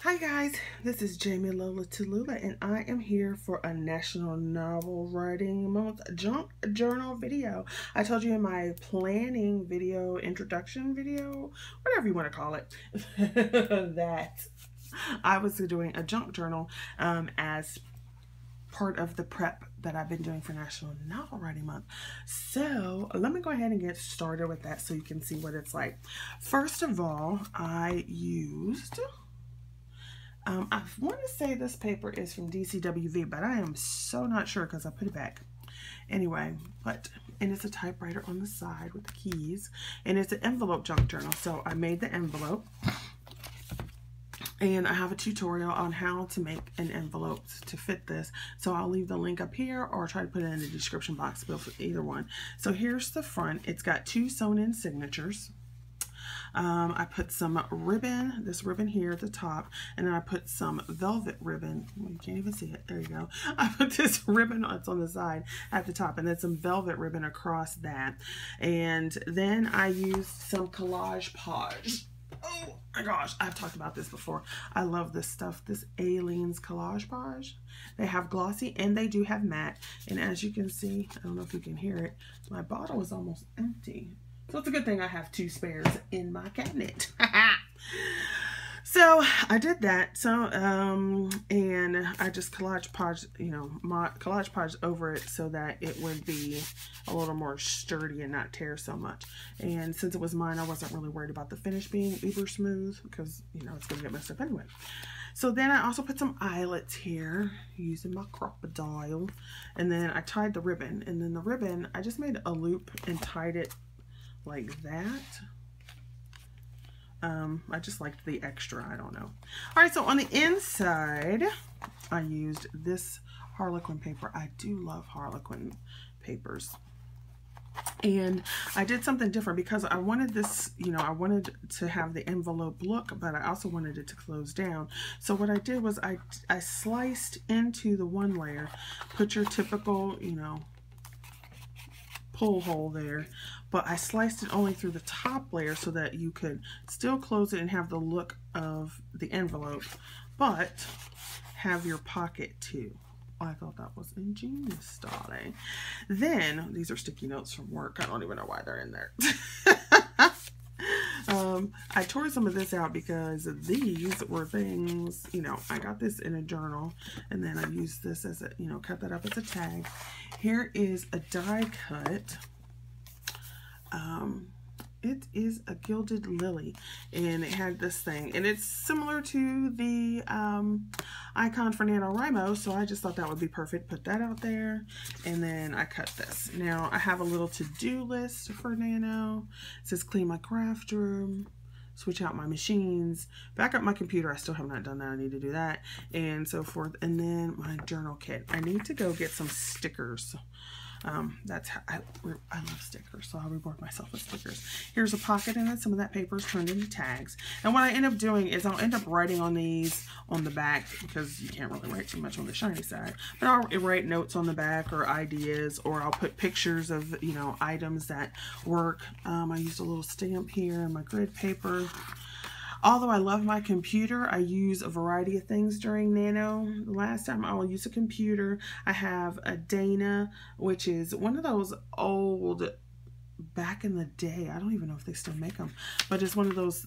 Hi guys, this is Jamie Lola Tallulah, and I am here for a National Novel Writing Month junk journal video. I told you in my planning video, introduction video, whatever you want to call it, that I was doing a junk journal as part of the prep that I've been doing for National Novel Writing Month. So let me go ahead and get started with that so you can see what it's like. First of all, I used... I want to say this paper is from DCWV, but I am so not sure because I put it back. Anyway, and it's a typewriter on the side with the keys, and it's an envelope junk journal. So I made the envelope, and I have a tutorial on how to make an envelope to fit this. So I'll leave the link up here or try to put it in the description box, but for either one. So here's the front. It's got 2 sewn-in signatures. I put some ribbon, this ribbon here at the top, and then I put some velvet ribbon. Well, you can't even see it. There you go. I put this ribbon, it's on the side at the top, and then some velvet ribbon across that. And then I used some collage page. Oh my gosh, I've talked about this before. I love this stuff, this Aliens collage page. They have glossy and they do have matte. And as you can see, I don't know if you can hear it, my bottle is almost empty. So it's a good thing I have 2 spares in my cabinet. So I did that. So and I just collage page, my collage page over it so that it would be a little more sturdy and not tear so much. And since it was mine, I wasn't really worried about the finish being uber smooth because it's gonna get messed up anyway. So then I also put some eyelets here using my crocodile, and then I tied the ribbon. And then the ribbon, I just made a loop and tied it like that. I just liked the extra, I don't know. All right, so on the inside, I used this Harlequin paper. I do love Harlequin papers. And I did something different because I wanted this, I wanted to have the envelope look, but I also wanted it to close down. So what I did was I sliced into the one layer, put your typical, pull hole there, but I sliced it only through the top layer so that you could still close it and have the look of the envelope, but have your pocket too. I thought that was ingenious, darling. Then, these are sticky notes from work. I don't even know why they're in there. I tore some of this out because these were things, I got this in a journal, and then I used this as a, cut that up as a tag. Here is a die cut. It is a gilded lily, and it had this thing, and it's similar to the icon for NaNoWriMo, so I just thought that would be perfect. Put that out there, and then I cut this. Now I have a little to-do list for Nano. It says clean my craft room, switch out my machines, back up my computer. I still have not done that. I need to do that, and so forth. And then my journal kit. I need to go get some stickers. That's how I love stickers, so I'll reward myself with stickers. Here's a pocket, and then some of that paper is turned into tags. And what I end up doing is I'll end up writing on these on the back because you can't really write too much on the shiny side. But I'll write notes on the back or ideas, or I'll put pictures of items that work. I used a little stamp here and my grid paper. Although I love my computer, I use a variety of things during Nano. Last time I will use a computer. I have a Dana, which is one of those old, back in the day, I don't even know if they still make them, but it's one of those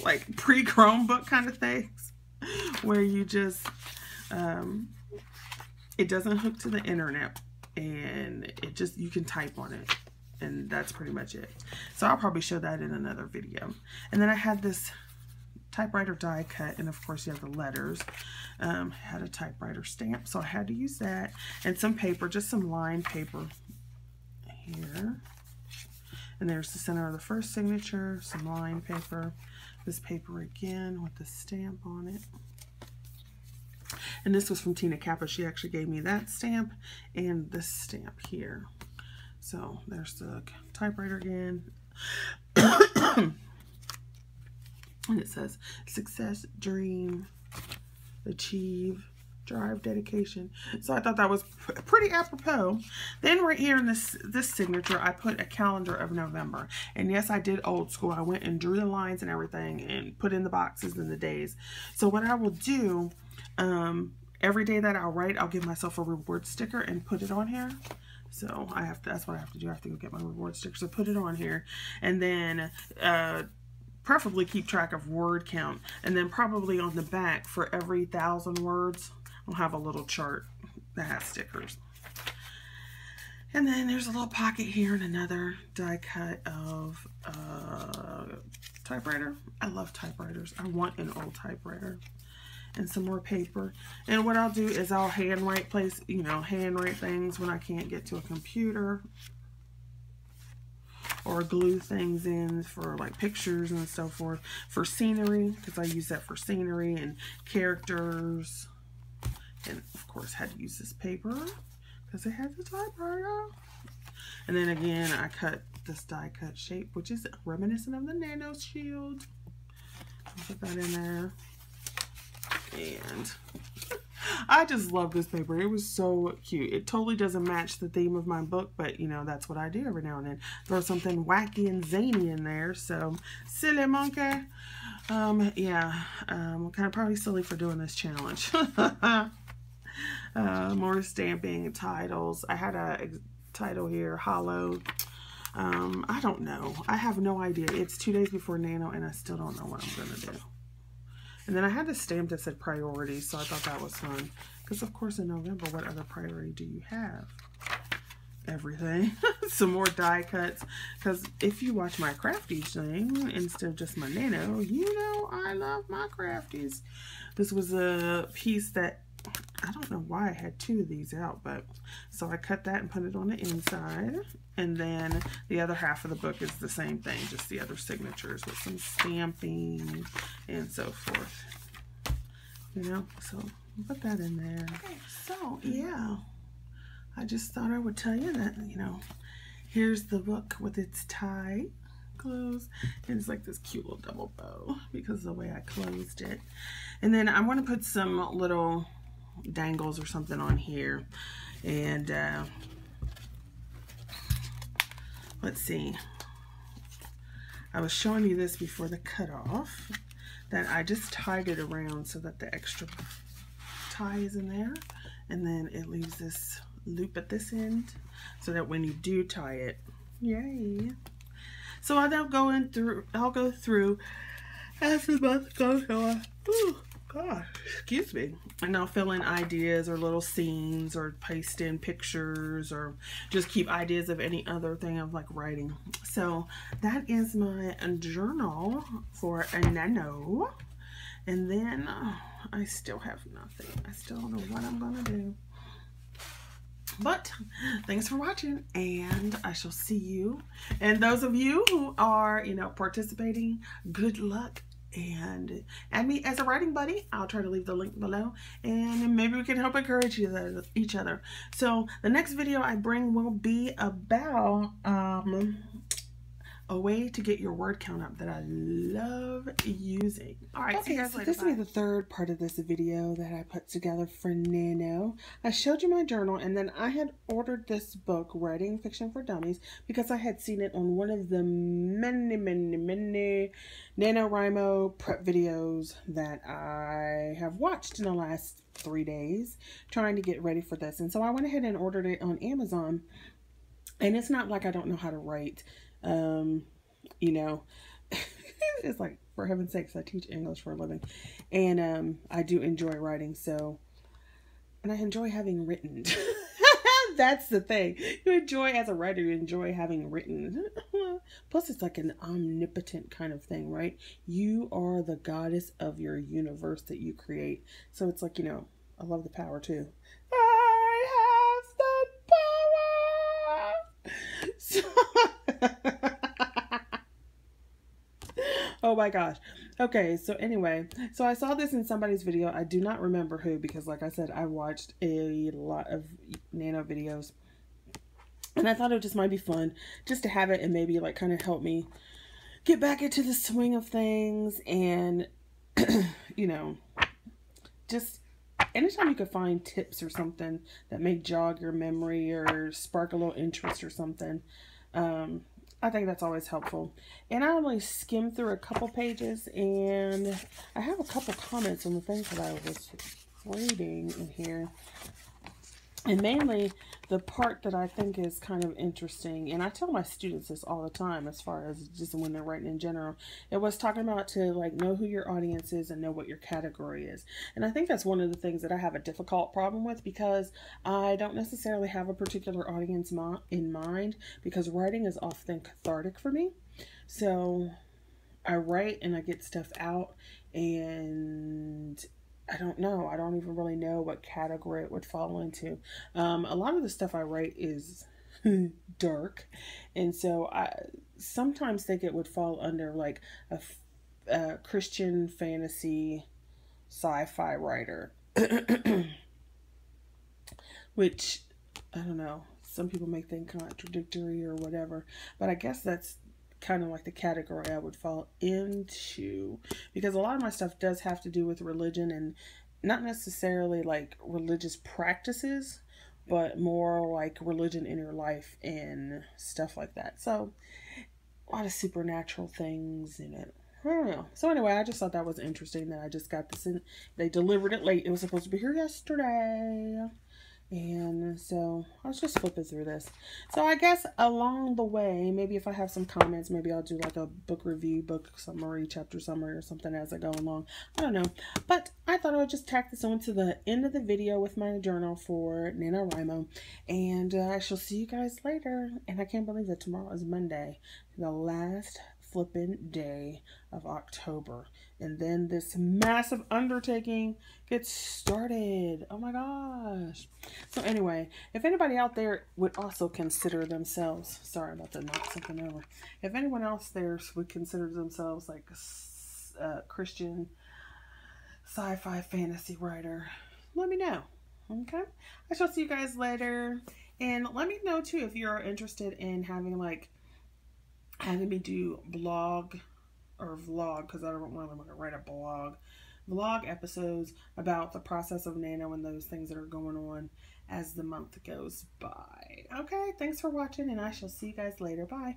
like pre-Chromebook kind of things where you just, it doesn't hook to the internet, and you can type on it. And that's pretty much it. So I'll probably show that in another video. And then I had this typewriter die cut, and of course you have the letters. Had a typewriter stamp, so I had to use that. And some paper, just some lined paper here. And there's the center of the first signature, some lined paper. This paper again with the stamp on it. And this was from Tina Kappa. She actually gave me that stamp and this stamp here. So there's the typewriter again. And it says success, dream, achieve, drive dedication. So I thought that was pretty apropos. Then right here in this signature, I put a calendar of November. And yes, I did old school. I went and drew the lines and everything and put in the boxes and the days. So what I will do, every day that I'll write, I'll give myself a reward sticker and put it on here. So I have to, that's what I have to do. I have to go get my reward sticker. So put it on here. And then preferably keep track of word count. And then probably on the back for every 1,000 words, I'll have a little chart that has stickers. And then there's a little pocket here and another die cut of typewriter. I love typewriters. I want an old typewriter. And some more paper. And what I'll do is I'll handwrite handwrite things when I can't get to a computer. Or glue things in for like pictures and so forth. For scenery, because I use that for scenery and characters. And of course had to use this paper because it has a typewriter. And then again I cut this die cut shape, which is reminiscent of the NANO shield. I'll put that in there. And I just love this paper. It was so cute. It totally doesn't match the theme of my book, but you know, that's what I do every now and then. Throw something wacky and zany in there. So, silly monkey. Yeah, kind of probably silly for doing this challenge. More stamping, titles. I had a title here, hollow. I don't know. I have no idea. It's 2 days before NANO and I still don't know what I'm going to do. And then I had this stamp that said priorities, so I thought that was fun. Because of course in November, what other priority do you have? Everything. Some more die cuts. Because if you watch my crafties thing, instead of just my NANO, you know I love my crafties. This was a piece that, I don't know why I had 2 of these out, but so I cut that and put it on the inside. And then the other half of the book is the same thing, just the other signatures with some stamping and so forth. You know, so put that in there. Okay, so yeah, I just thought I would tell you that, you know, here's the book with its tie closed. And it's like this cute little double bow because of the way I closed it. And then I want to put some little dangles or something on here. And let's see. I was showing you this before the cutoff, that I just tied it around so that the extra tie is in there, and then it leaves this loop at this end so that when you do tie it, yay. So I'll go through as the month goes on. Ooh, gosh, excuse me. And I'll fill in ideas or little scenes or paste in pictures or just keep ideas of any other thing of like writing. So that is my journal for a NANO. And then I still have nothing. I still don't know what I'm gonna do. But thanks for watching, and I shall see you. And those of you who are, you know, participating, good luck. And add me as a writing buddy. I'll try to leave the link below, and maybe we can help encourage each other. So the next video I bring will be about a way to get your word count up that I love using. All right, okay, so this will be the third part of this video that I put together for NANO. I showed you my journal, and then I had ordered this book, Writing Fiction for Dummies, because I had seen it on one of the many NaNoWriMo prep videos that I have watched in the last 3 days, trying to get ready for this. And so I went ahead and ordered it on Amazon. And it's not like I don't know how to write. You know, it's like, for heaven's sakes, I teach English for a living, and I do enjoy writing, so, and I enjoy having written. That's the thing. You enjoy, as a writer, you enjoy having written. Plus, it's like an omnipotent kind of thing, right? You are the goddess of your universe that you create. So it's like, you know, I love the power too. I have the power. So oh my gosh. Okay, so anyway, so I saw this in somebody's video. I do not remember who, because like I said, I watched a lot of NANO videos, and I thought it just might be fun just to have it and maybe like kind of help me get back into the swing of things, and you know, just anytime you could find tips or something that may jog your memory or spark a little interest or something, I think that's always helpful. And I only skimmed through a couple pages, and I have a couple comments on the things that I was reading in here. And mainly the part that I think is kind of interesting, and I tell my students this all the time as far as just when they're writing in general, it was talking about to like know who your audience is and know what your category is. And I think that's one of the things that I have a difficult problem with, because I don't necessarily have a particular audience in mind, because writing is often cathartic for me. So I write and I get stuff out, and I don't know. I don't even really know what category it would fall into. A lot of the stuff I write is dark, and so I sometimes think it would fall under like a Christian fantasy sci-fi writer, which I don't know. Some people may think contradictory or whatever, but I guess that's kind of like the category I would fall into, because a lot of my stuff does have to do with religion, and not necessarily like religious practices, but more like religion in your life and stuff like that. So a lot of supernatural things in it. I don't know. So anyway, I just thought that was interesting that I just got this in. They delivered it late. It was supposed to be here yesterday. And so I was just flipping through this. So I guess along the way, maybe if I have some comments, maybe I'll do like a book review, book summary, chapter summary or something as I go along. I don't know. But I thought I would just tack this on to the end of the video with my journal for NaNoWriMo. And I shall see you guys later. And I can't believe that tomorrow is Monday, the last flipping day of October, and then this massive undertaking gets started. Oh my gosh. So anyway, if anybody out there would also consider themselves, sorry about to knock something over, if anyone else there would consider themselves like a Christian sci-fi fantasy writer, let me know. Okay, I shall see you guys later, and let me know too if you're interested in having me do blog or vlog, because I don't really want to write a vlog episodes about the process of Nano and those things that are going on as the month goes by. Okay, thanks for watching, and I shall see you guys later. Bye.